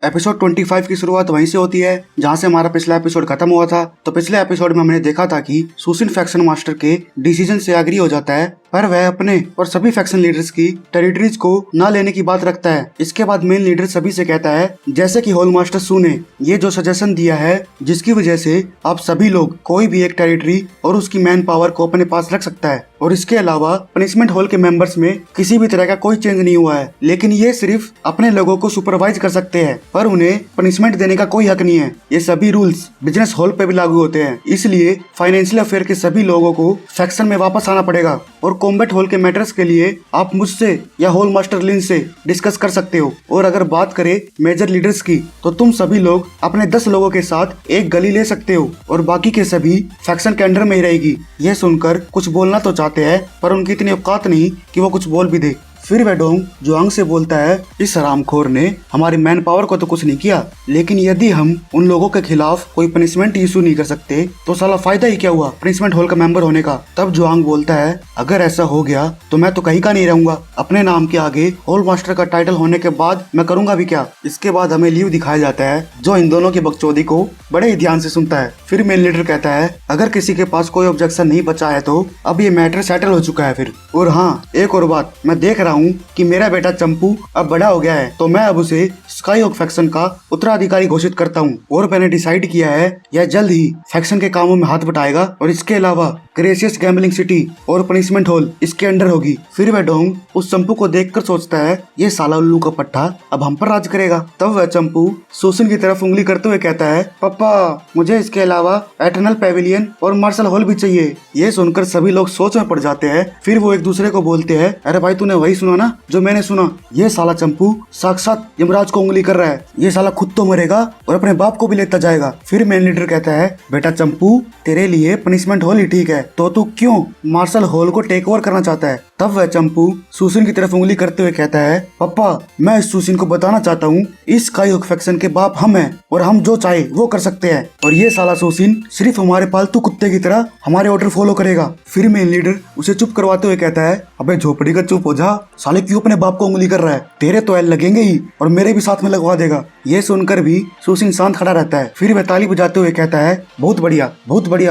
Episode 25 की शुरुआत वहीं से होती है जहां से हमारा पिछला एपिसोड खत्म हुआ था। तो पिछले एपिसोड में हमने देखा था कि सुसिन फैक्शन मास्टर के डिसीजन से एग्री हो जाता है, पर वह अपने और सभी फैक्शन लीडर्स की टेरिटरीज को न लेने की बात रखता है। इसके बाद मेन लीडर सभी से कहता है जैसे कि होल मास्टर सू ने ये जो सजेशन दिया है जिसकी वजह से आप सभी लोग कोई भी एक टेरिटरी और उसकी मैन पावर को अपने पास रख सकता है, और इसके अलावा पनिशमेंट हॉल के मेंबर्स में किसी भी तरह का कोई चेंज नहीं हुआ है, लेकिन ये सिर्फ अपने लोगों को सुपरवाइज कर सकते हैं पर उन्हें पनिशमेंट देने का कोई हक नहीं है। ये सभी रूल्स बिजनेस हॉल पे भी लागू होते हैं, इसलिए फाइनेंशियल अफेयर के सभी लोगों को फैक्शन में वापस आना पड़ेगा और कॉम्बैट हॉल के मैटर्स के लिए आप मुझसे या होल मास्टर लिन से डिस्कस कर सकते हो। और अगर बात करें मेजर लीडर्स की तो तुम सभी लोग अपने 10 लोगों के साथ एक गली ले सकते हो और बाकी के सभी फैक्शन के अंडर में ही रहेगी। यह सुनकर कुछ बोलना तो चाहते हैं पर उनकी इतनी औकात नहीं कि वो कुछ बोल भी दे। फिर वह डोंग जुआंग से बोलता है इस हरामखोर ने हमारी मैन पावर को तो कुछ नहीं किया, लेकिन यदि हम उन लोगों के खिलाफ कोई पनिशमेंट इशू नहीं कर सकते तो साला फायदा ही क्या हुआ पनिशमेंट हॉल का मेंबर होने का। तब जुआंग बोलता है अगर ऐसा हो गया तो मैं तो कहीं का नहीं रहूंगा, अपने नाम के आगे होल मास्टर का टाइटल होने के बाद मैं करूंगा भी क्या। इसके बाद हमें लीव दिखाया जाता है जो इन दोनों की बकचोदी को बड़े ही ध्यान से सुनता है। फिर मेन लीडर कहता है अगर किसी के पास कोई ऑब्जेक्शन नहीं बचा है तो अब ये मैटर सेटल हो चुका है फिर। और हाँ, एक और बात, मैं देख रहा हूँ कि मेरा बेटा चंपू अब बड़ा हो गया है तो मैं अब उसे स्काई हॉक फैक्शन का उत्तराधिकारी घोषित करता हूँ, और मैंने डिसाइड किया है यह जल्द ही फैक्शन के कामों में हाथ बटाएगा और इसके अलावा ग्रेसियस गैम्बलिंग सिटी और पनिशमेंट हॉल इसके अंडर होगी। फिर वह डोंग उस चंपू को देखकर सोचता है ये साला उल्लू का पट्टा अब हम पर राज करेगा। तब वह चंपू सुसिन की तरफ उंगली करते हुए कहता है पापा मुझे इसके अलावा एटर्नल पेविलियन और मार्शल हॉल भी चाहिए। ये सुनकर सभी लोग सोच में पड़ जाते हैं। फिर वो एक दूसरे को बोलते हैं अरे भाई तूने वही सुना ना जो मैंने सुना, ये साला चंपू साक्षात यमराज को उंगली कर रहा है, ये साला खुद तो मरेगा और अपने बाप को भी लेता जाएगा। फिर मेन लीडर कहता है बेटा चंपू तेरे लिए पनिशमेंट हॉल ही ठीक है तो तू क्यों मार्शल हॉल को टेक ओवर करना चाहता है। तब वह चंपू सुसिन की तरफ उंगली करते हुए कहता है पापा मैं इस सुसिन को बताना चाहता हूँ इस स्काई हॉक फैक्शन के बाप हम हैं और हम जो चाहे वो कर सकते हैं, और ये साला सुसिन सिर्फ हमारे पालतू कुत्ते की तरह हमारे ऑर्डर फॉलो करेगा। फिर मेन लीडर उसे चुप करवाते हुए कहता है अबे झोपड़ी का चुप हो जा, साले क्यों अपने बाप को उंगली कर रहा है, तेरे तो एल लगेंगे ही और मेरे भी साथ में लगवा देगा। ये सुनकर भी सुसिन शांत खड़ा रहता है। फिर वह ताली बजाते हुए कहता है बहुत बढ़िया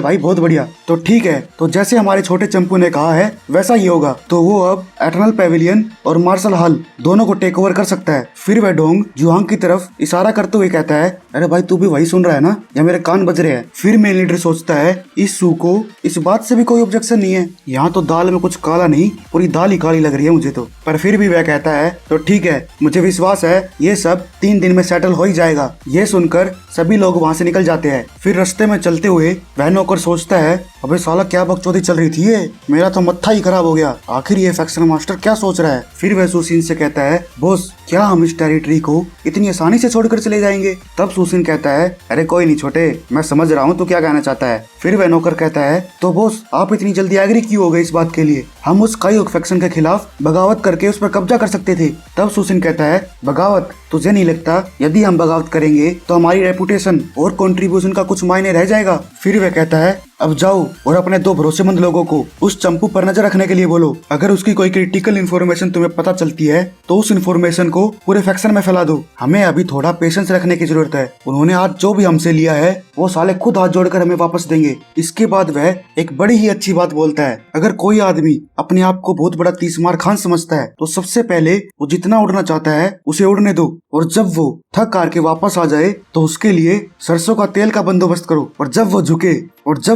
भाई बहुत बढ़िया। तो ठीक है, तो जैसे हमारे छोटे चंपू ने कहा है वैसा ही होगा, तो वो अब एटर्नल पेविलियन और मार्शल हॉल दोनों को टेक ओवर कर सकता है। फिर वह डोंग जुआंग की तरफ इशारा करते हुए कहता है अरे भाई तू भी वही सुन रहा है ना या मेरे कान बज रहे हैं। फिर मेन लीडर सोचता है इस सू को इस बात से भी कोई ऑब्जेक्शन नहीं है, यहाँ तो दाल में कुछ काला नहीं पूरी दाल ही काली लग रही है मुझे तो। पर फिर भी वह कहता है तो ठीक है, मुझे विश्वास है ये सब 3 दिन में सेटल हो ही जाएगा। ये सुनकर सभी लोग वहाँ से निकल जाते हैं। फिर रास्ते में चलते हुए वह नौकर सोचता है अबे साला क्या बकचोदी चल रही थी ये, मेरा तो मत्था ही खराब हो गया, आखिर ये फैक्शन मास्टर क्या सोच रहा है। फिर वह सुसिन से कहता है बॉस क्या हम इस टेरिटरी को इतनी आसानी से छोड़कर चले जाएंगे। तब सुसिन कहता है अरे कोई नहीं छोटे, मैं समझ रहा हूँ तू क्या कहना चाहता है। फिर वह नौकर कहता है तो बॉस आप इतनी जल्दी एग्री क्यों हो गए इस बात के लिए, हम उस स्काई हॉक फैक्शन के खिलाफ बगावत करके उस पर कब्जा कर सकते थे। तब सुसिन कहता है बगावत, तुझे नहीं लगता यदि हम बगावत करेंगे तो हमारी रेपुटेशन और कंट्रीब्यूशन का कुछ मायने रह जाएगा। फिर वह कहता है अब जाओ और अपने 2 भरोसेमंद लोगों को उस चंपू पर नजर रखने के लिए बोलो, अगर उसकी कोई क्रिटिकल इन्फॉर्मेशन तुम्हें पता चलती है तो उस इन्फॉर्मेशन को पूरे फैक्शन में फैला दो। हमें अभी थोड़ा पेशेंस रखने की जरूरत है, उन्होंने आज जो भी हमसे लिया है वो साले खुद हाथ जोड़कर हमें वापस देंगे। इसके बाद वह एक बड़ी ही अच्छी बात बोलता है अगर कोई आदमी अपने आप को बहुत बड़ा तीसमार खान समझता है तो सबसे पहले वो जितना उड़ना चाहता है उसे उड़ने दो, और जब वो थक हार के वापस आ जाए तो उसके लिए सरसों का तेल का बंदोबस्त करो, और जब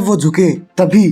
वो झुके तभी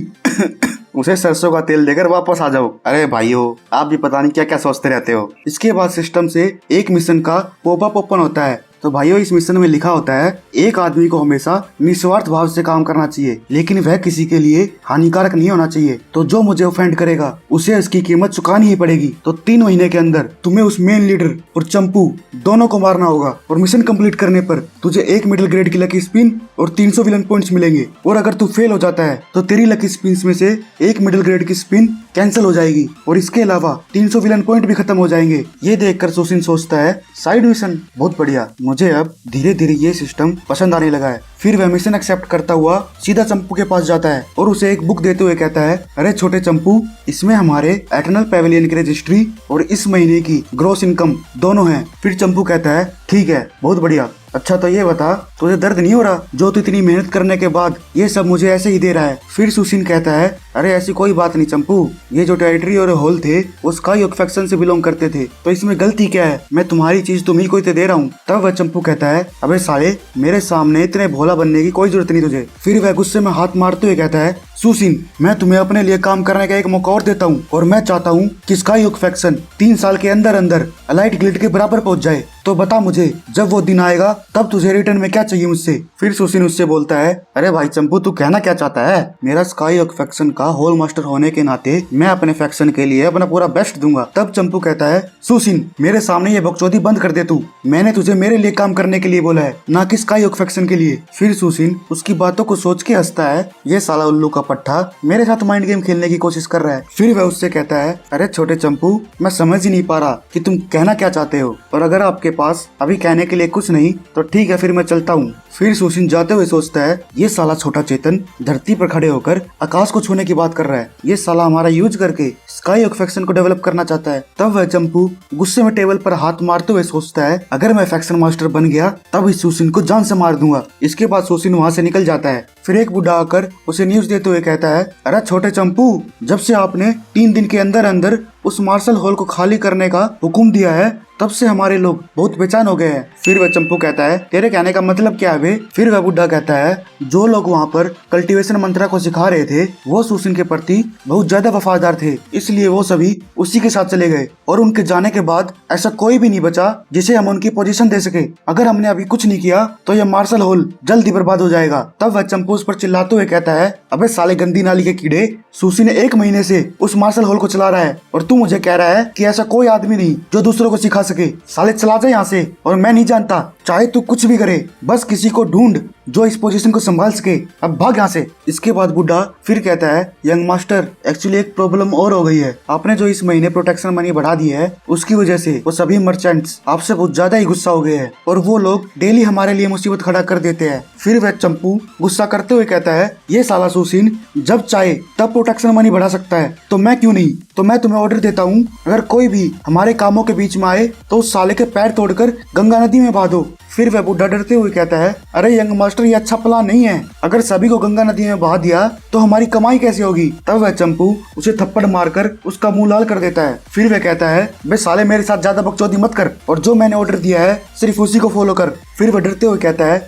उसे सरसों का तेल देकर वापस आ जाओ। अरे भाइयों आप भी पता नहीं क्या क्या सोचते रहते हो। इसके बाद सिस्टम से एक मिशन का पॉपअप ओपन होता है। तो भाइयों इस मिशन में लिखा होता है एक आदमी को हमेशा निस्वार्थ भाव से काम करना चाहिए, लेकिन वह किसी के लिए हानिकारक नहीं होना चाहिए। तो जो मुझे ऑफेंड करेगा उसे उसकी कीमत चुकानी ही पड़ेगी। तो 3 महीने के अंदर तुम्हें उस मेन लीडर और चंपू दोनों को मारना होगा, और मिशन कंप्लीट करने पर तुझे 1 मिडिल ग्रेड की लकी स्पिन और 300 विलन पॉइंट्स मिलेंगे। और अगर तू फेल हो जाता है तो तेरी लकी स्पिन में से 1 मिडिल ग्रेड की स्पिन कैंसिल हो जाएगी, और इसके अलावा 300 विलन पॉइंट भी खत्म हो जाएंगे। ये देखकर सुसिन सोचता है साइड मिशन बहुत बढ़िया, मुझे अब धीरे धीरे ये सिस्टम पसंद आने लगा है। फिर वह मिशन एक्सेप्ट करता हुआ सीधा चंपू के पास जाता है और उसे एक बुक देते हुए कहता है, अरे छोटे चंपू, इसमें हमारे एटर्नल पेविलियन की रजिस्ट्री और इस महीने की ग्रॉस इनकम दोनों हैं। फिर चंपू कहता है, ठीक है, बहुत बढ़िया। अच्छा तो ये बता, तुझे दर्द नहीं हो रहा जो तू इतनी मेहनत करने के बाद ये सब मुझे ऐसे ही दे रहा है? फिर सुशीन कहता है, अरे ऐसी कोई बात नहीं चंपू, ये जो टेरिटरी और होल थे वो स्काई ओक फैक्शन से बिलोंग करते थे, तो इसमें गलती क्या है? मैं तुम्हारी चीज तुम्ही को दे रहा हूँ। तब वह चंपू कहता है, अबे साले, मेरे सामने इतने भोला बनने की कोई जरूरत नहीं तुझे। फिर वह गुस्से में हाथ मारते हुए कहता है, सुशीन, मैं तुम्हें अपने लिए काम करने का एक मौका और देता हूँ और मैं चाहता हूँ कि स्काई ओक फैक्शन 3 साल के अंदर अंदर अलाइट गिल्ड के बराबर पहुंच जाए। तो बता मुझे, जब वो दिन आएगा तब तुझे रिटर्न में क्या चाहिए मुझसे? फिर सुशीन उससे बोलता है, अरे भाई चंपू, तू कहना क्या चाहता है? मेरा स्काई ओक फैक्शन का होल मास्टर होने के नाते मैं अपने फैक्शन के लिए अपना पूरा बेस्ट दूंगा। तब चंपू कहता है, सुशीन, मेरे सामने ये बकचोदी बंद कर दे तू। मैंने तुझे मेरे लिए काम करने के लिए बोला है, ना कि स्काई ओक फैक्शन के लिए। फिर सुशीन उसकी बातों को सोच के हंसता है, ये साला उल्लू का पट्टा मेरे साथ माइंड गेम खेलने की कोशिश कर रहा है। फिर वह उससे कहता है, अरे छोटे चंपू, मैं समझ ही नहीं पा रहा कि तुम कहना क्या चाहते हो, और अगर आपके पास अभी कहने के लिए कुछ नहीं तो ठीक है, फिर मैं चलता हूँ। फिर सुशीन जाते हुए सोचता है, ये साला छोटा चेतन धरती पर खड़े होकर आकाश को छूने की बात कर रहा है, ये साला हमारा यूज करके स्काई ओक फैक्शन को डेवलप करना चाहता है। तब वह चंपू गुस्से में टेबल पर हाथ मारते हुए सोचता है, अगर मैं फैक्शन मास्टर बन गया तब इस सुशीन को जान से मार दूंगा। इसके बाद सुशीन वहाँ से निकल जाता है। फिर एक बुढ़ा आकर उसे न्यूज देते हुए कहता है, अरे छोटे चंपू, जब से आपने 3 दिन के अंदर अंदर उस मार्शल हॉल को खाली करने का हुक्म दिया है तब से हमारे लोग बहुत बेचैन हो गए हैं। फिर वह चंपू कहता है, तेरे कहने का मतलब क्या है बे? फिर वह बुढ़ा कहता है, जो लोग वहाँ पर कल्टीवेशन मंत्रा को सिखा रहे थे वो सुशीन के प्रति बहुत ज्यादा वफादार थे, इसलिए वो सभी उसी के साथ चले गए और उनके जाने के बाद ऐसा कोई भी नहीं बचा जिसे हम उनकी पोजीशन दे सके। अगर हमने अभी कुछ नहीं किया तो यह मार्शल हॉल जल्द ही बर्बाद हो जाएगा। तब वह चंपू उस पर चिल्लाते हुए कहता है, अबे साले गंदी नाली के कीड़े, सुशीन 1 महीने से उस मार्शल हॉल को चला रहा है और तू मुझे कह रहा है कि ऐसा कोई आदमी नहीं जो दूसरों को सिखा सके। साले चला जा यहाँ से, और मैं नहीं जानता, चाहे तू कुछ भी करे, बस किसी को ढूंढ जो इस पोजीशन को संभाल सके। अब भाग यहाँ से। इसके बाद बुढ़ा फिर कहता है, यंग मास्टर, एक्चुअली एक प्रॉब्लम और हो गई है। आपने जो इस महीने प्रोटेक्शन मनी बढ़ा दी है उसकी वजह से वो सभी मर्चेंट्स आपसे बहुत ज्यादा ही गुस्सा हो गए हैं और वो लोग डेली हमारे लिए मुसीबत खड़ा कर देते हैं। फिर वह चंपू गुस्सा करते हुए कहता है, ये साला सुशीन जब चाहे तब प्रोटेक्शन मनी बढ़ा सकता है, तो मैं क्यों नहीं? तो मैं तुम्हें ऑर्डर देता हूँ, अगर कोई भी हमारे कामों के बीच में आए तो उस साले के पैर तोड़कर गंगा नदी में बहा दो। फिर वह बुढ़ा डरते हुए कहता है, अरे यंग मास्टर, ये अच्छा प्लान नहीं है। अगर सभी को गंगा नदी में बहा दिया तो हमारी कमाई कैसे होगी? तब वह चंपू उसे थप्पड़ मारकर उसका मुंह लाल कर देता है। फिर वह कहता है, बे साले, मेरे साथ ज्यादा बकचोदी मत कर और जो मैंने ऑर्डर दिया है सिर्फ उसी को फॉलो कर। फिर वह डरते हुए कहता है,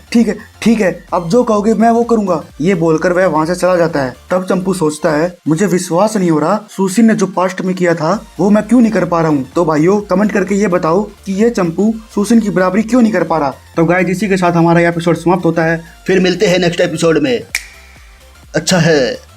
ठीक है, अब जो कहोगे मैं वो करूंगा। ये बोलकर वह वहाँ से चला जाता है। तब चंपू सोचता है, मुझे विश्वास नहीं हो रहा सुशीन ने जो पास्ट में किया था वो मैं क्यों नहीं कर पा रहा हूँ। तो भाइयों, कमेंट करके ये बताओ कि ये चंपू सुशीन की बराबरी क्यों नहीं कर पा रहा। तो गाइस, इसी के साथ हमारा एपिसोड समाप्त होता है। फिर मिलते हैं नेक्स्ट एपिसोड में। अच्छा है।